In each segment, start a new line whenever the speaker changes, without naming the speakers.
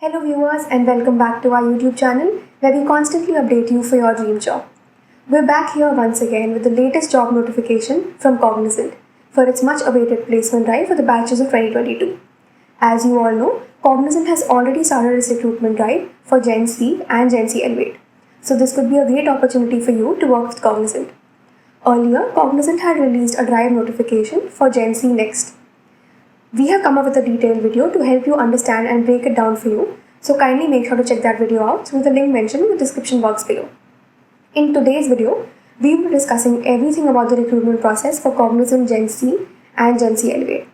Hello viewers and welcome back to our YouTube channel where we constantly update you for your dream job. We're back here once again with the latest job notification from Cognizant for its much awaited placement drive for the batches of 2022. As you all know, Cognizant has already started its recruitment drive for GenC and GenC Elevate. So this could be a great opportunity for you to work with Cognizant. Earlier, Cognizant had released a drive notification for GenC Next. We have come up with a detailed video to help you understand and break it down for you, so kindly make sure to check that video out through the link mentioned in the description box below. In today's video, we will be discussing everything about the recruitment process for Cognizant GenC and GenC Elevate.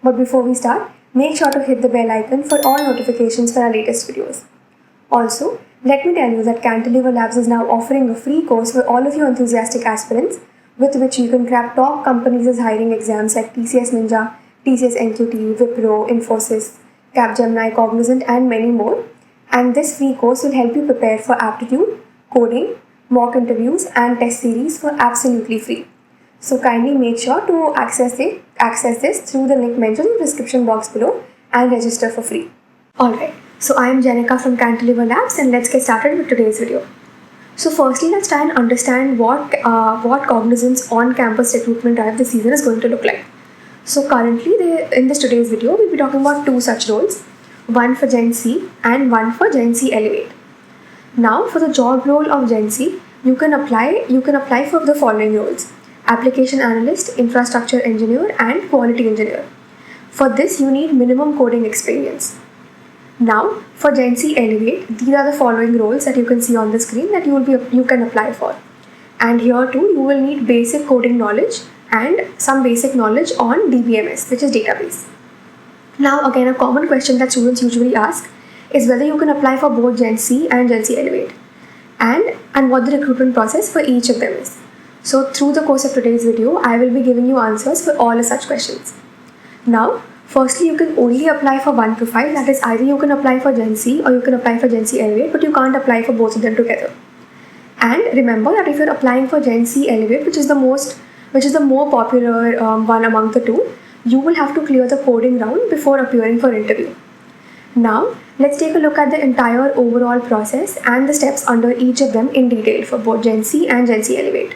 But before we start, make sure to hit the bell icon for all notifications for our latest videos. Also, let me tell you that CantileverLabs is now offering a free course for all of you enthusiastic aspirants with which you can crack top companies' hiring exams like TCS Ninja, TCS NQT, Wipro, Infosys, Capgemini, Cognizant and many more. And this free course will help you prepare for Aptitude, coding, mock interviews and test series for absolutely free. So kindly make sure to access this through the link mentioned in the description box below and register for free. Alright, so I am Janika from CantileverLabs and let's get started with today's video. So firstly, let's try and understand what Cognizant's on-campus recruitment drive this season is going to look like. So currently, in today's video, we'll be talking about two such roles, one for GenC and one for GenC Elevate. Now, for the job role of GenC, you can apply for the following roles: application analyst, infrastructure engineer, and quality engineer. For this, you need minimum coding experience. Now, for GenC Elevate, these are the following roles that you can see on the screen that you can apply for. And here too, you will need basic coding knowledge and some basic knowledge on DBMS, which is database. Now again, a common question that students usually ask is whether you can apply for both GenC and GenC Elevate and what the recruitment process for each of them is. So through the course of today's video, I will be giving you answers for all of such questions. Now, firstly, you can only apply for one profile, that is either you can apply for GenC or you can apply for GenC Elevate, but you can't apply for both of them together. And remember that if you're applying for GenC Elevate, which is the more popular one among the two, you will have to clear the coding round before appearing for interview. Now, let's take a look at the entire overall process and the steps under each of them in detail for both GenC and GenC Elevate.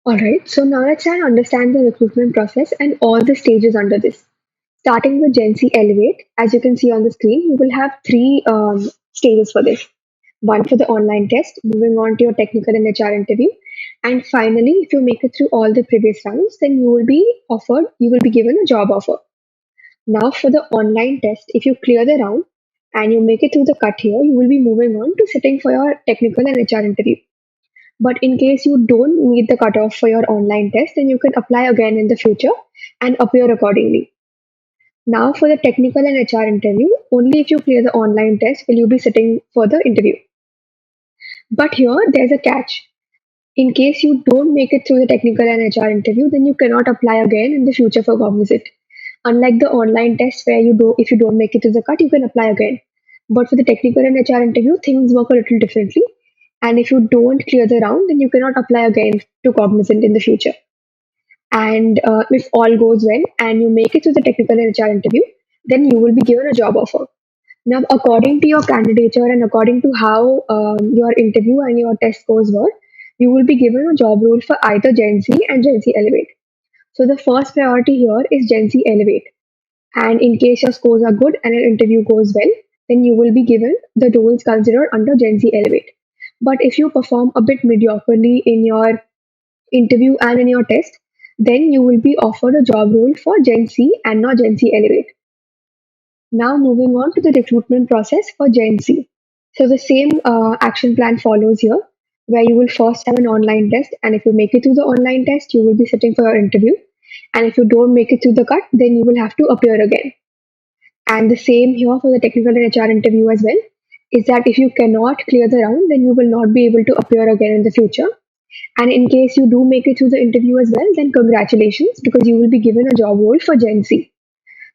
Alright, so now let's try and understand the recruitment process and all the stages under this. Starting with GenC Elevate, as you can see on the screen, you will have three stages for this. One for the online test, moving on to your technical and HR interview. And finally, if you make it through all the previous rounds, then you will be given a job offer. Now for the online test, if you clear the round and you make it through the cut here, you will be moving on to sitting for your technical and HR interview. But in case you don't meet the cutoff for your online test, then you can apply again in the future and appear accordingly. Now for the technical and HR interview, only if you clear the online test will you be sitting for the interview. But here there's a catch. In case you don't make it through the technical and HR interview, then you cannot apply again in the future for Cognizant. Unlike the online test where if you don't make it to the cut, you can apply again. But for the technical and HR interview, things work a little differently. And if you don't clear the round, then you cannot apply again to Cognizant in the future. And if all goes well and you make it to the technical and HR interview, then you will be given a job offer. Now, according to your candidature and according to how your interview and your test scores were, you will be given a job role for either GenC and GenC Elevate. So the first priority here is GenC Elevate. And in case your scores are good and your interview goes well, then you will be given the roles considered under GenC Elevate. But if you perform a bit mediocrely in your interview and in your test, then you will be offered a job role for GenC and not GenC Elevate. Now moving on to the recruitment process for GenC. So the same action plan follows here, where you will first have an online test, and if you make it through the online test, you will be sitting for your interview. And if you don't make it through the cut, then you will have to appear again. And the same here for the technical and HR interview as well, is that if you cannot clear the round, then you will not be able to appear again in the future. And in case you do make it through the interview as well, then congratulations, because you will be given a job role for GenC.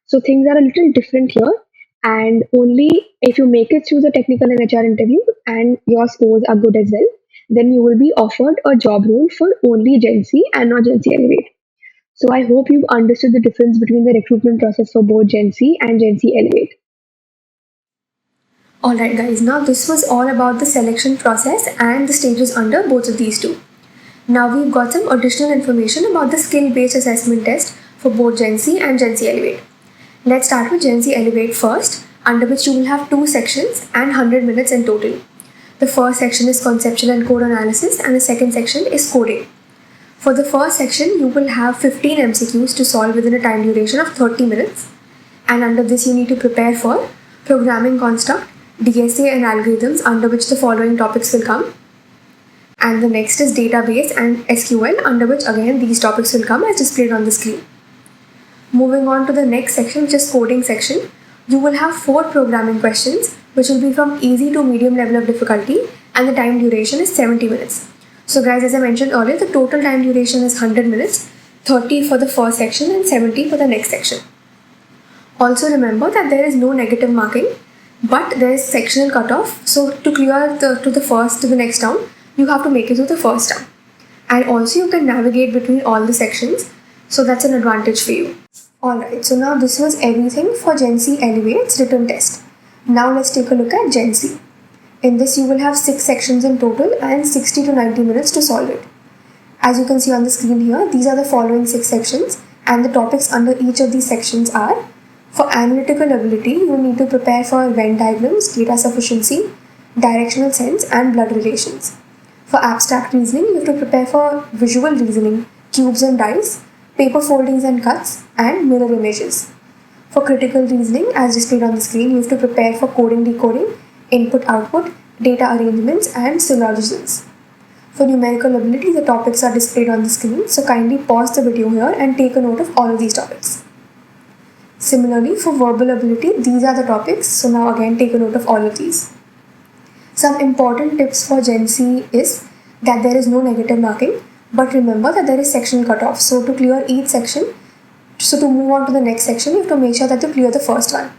So things are a little different here, and only if you make it through the technical and HR interview and your scores are good as well, then you will be offered a job role for only GenC and not GenC Elevate. So I hope you've understood the difference between the recruitment process for both GenC and GenC Elevate. Alright guys, now this was all about the selection process and the stages under both of these two. Now we've got some additional information about the skill-based assessment test for both GenC and GenC Elevate. Let's start with GenC Elevate first, under which you will have 2 sections and 100 minutes in total. The first section is conceptual and code analysis, and the second section is coding. For the first section, you will have 15 MCQs to solve within a time duration of 30 minutes. And under this, you need to prepare for programming construct, DSA and algorithms, under which the following topics will come. And the next is database and SQL, under which again these topics will come as displayed on the screen. Moving on to the next section, which is coding section, you will have 4 programming questions, which will be from easy to medium level of difficulty, and the time duration is 70 minutes. So guys, as I mentioned earlier, the total time duration is 100 minutes, 30 for the first section and 70 for the next section. Also remember that there is no negative marking, but there is sectional cutoff. So to clear to the next round, you have to make it to the first round. And also you can navigate between all the sections, so that's an advantage for you. Alright, so now this was everything for GenC Elevate's written test. Now let's take a look at GenC. In this you will have 6 sections in total and 60 to 90 minutes to solve it. As you can see on the screen here, these are the following 6 sections, and the topics under each of these sections are: for analytical ability, you need to prepare for Venn diagrams, data sufficiency, directional sense, and blood relations. For abstract reasoning, you have to prepare for visual reasoning, cubes and dice, paper foldings and cuts, and mirror images. For critical reasoning, as displayed on the screen, you have to prepare for coding, decoding, input-output, data arrangements, and syllogisms. For numerical ability, the topics are displayed on the screen, so kindly pause the video here and take a note of all of these topics. Similarly, for verbal ability, these are the topics, so now again take a note of all of these. Some important tips for GenC is that there is no negative marking, but remember that there is section cutoff. So to clear each section, so to move on to the next section, you have to make sure that you clear the first one.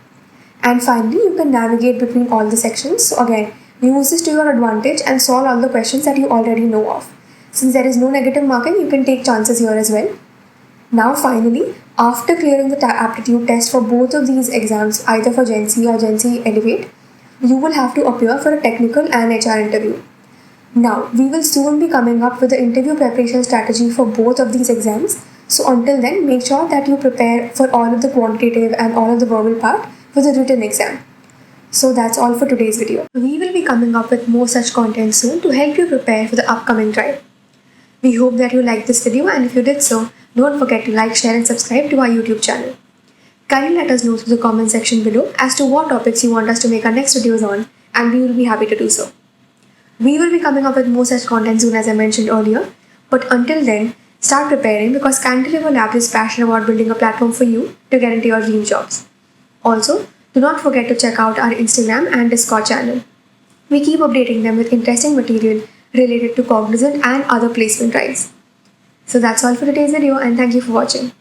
And finally, you can navigate between all the sections. So again, use this to your advantage and solve all the questions that you already know of. Since there is no negative marking, you can take chances here as well. Now finally, after clearing the aptitude test for both of these exams, either for GenC or GenC Elevate, you will have to appear for a technical and HR interview. Now, we will soon be coming up with the interview preparation strategy for both of these exams. So until then, make sure that you prepare for all of the quantitative and all of the verbal part for the written exam. So that's all for today's video. We will be coming up with more such content soon to help you prepare for the upcoming trial. We hope that you liked this video, and if you did so, don't forget to like, share and subscribe to our YouTube channel. Kindly let us know through the comment section below as to what topics you want us to make our next videos on, and we will be happy to do so. We will be coming up with more such content soon, as I mentioned earlier, but until then, start preparing, because CantileverLabs is passionate about building a platform for you to get into your dream jobs. Also, do not forget to check out our Instagram and Discord channel. We keep updating them with interesting material related to Cognizant and other placement drives. So that's all for today's video, and thank you for watching.